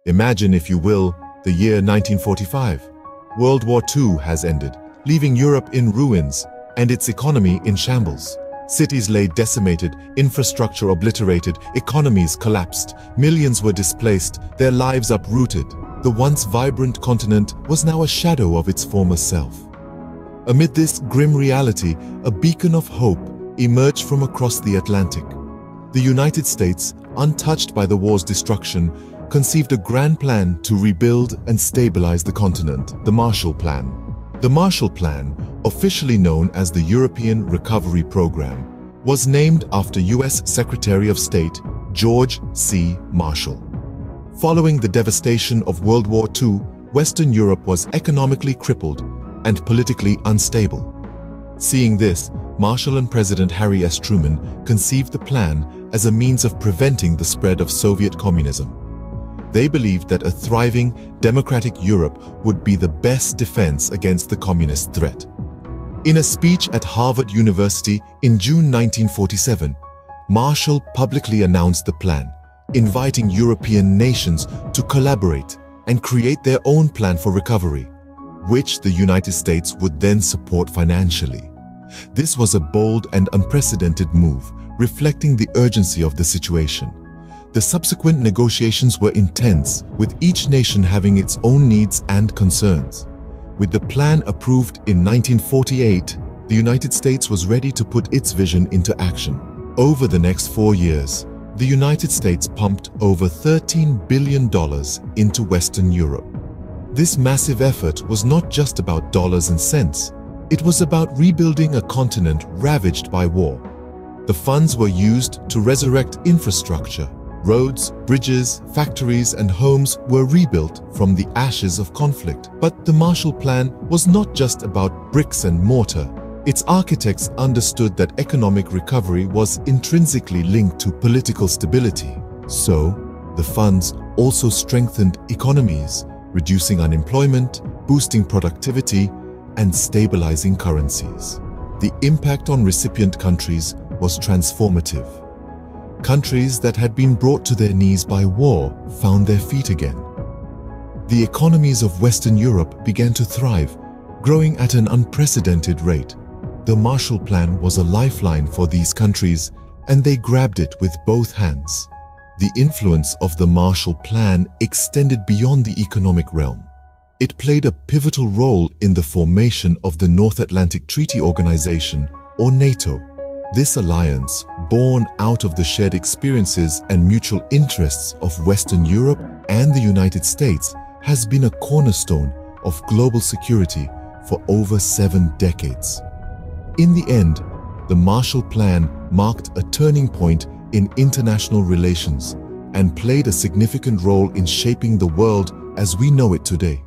Imagine, if you will, the year 1945. World War II has ended, leaving Europe in ruins and its economy in shambles. Cities lay decimated, infrastructure obliterated, economies collapsed, millions were displaced, their lives uprooted. The once vibrant continent was now a shadow of its former self. Amid this grim reality, a beacon of hope emerged from across the Atlantic. The United States, untouched by the war's destruction, conceived a grand plan to rebuild and stabilize the continent, the Marshall Plan. The Marshall Plan, officially known as the European Recovery Program, was named after U.S. Secretary of State George C. Marshall. Following the devastation of World War II, Western Europe was economically crippled and politically unstable. Seeing this, Marshall and President Harry S. Truman conceived the plan as a means of preventing the spread of Soviet communism. They believed that a thriving, democratic Europe would be the best defense against the communist threat. In a speech at Harvard University in June 1947, Marshall publicly announced the plan, inviting European nations to collaborate and create their own plan for recovery, which the United States would then support financially. This was a bold and unprecedented move, reflecting the urgency of the situation. The subsequent negotiations were intense, with each nation having its own needs and concerns. With the plan approved in 1948, the United States was ready to put its vision into action. Over the next 4 years, the United States pumped over $13 billion into Western Europe. This massive effort was not just about dollars and cents. It was about rebuilding a continent ravaged by war. The funds were used to resurrect infrastructure. Roads, bridges, factories, and homes were rebuilt from the ashes of conflict. But the Marshall Plan was not just about bricks and mortar. Its architects understood that economic recovery was intrinsically linked to political stability. So, the funds also strengthened economies, reducing unemployment, boosting productivity, and stabilizing currencies. The impact on recipient countries was transformative. Countries that had been brought to their knees by war found their feet again. The economies of Western Europe began to thrive, growing at an unprecedented rate. The Marshall Plan was a lifeline for these countries, and they grabbed it with both hands. The influence of the Marshall Plan extended beyond the economic realm. It played a pivotal role in the formation of the North Atlantic Treaty Organization, or Nato. This alliance, born out of the shared experiences and mutual interests of Western Europe and the United States, has been a cornerstone of global security for over 7 decades. In the end, the Marshall Plan marked a turning point in international relations and played a significant role in shaping the world as we know it today.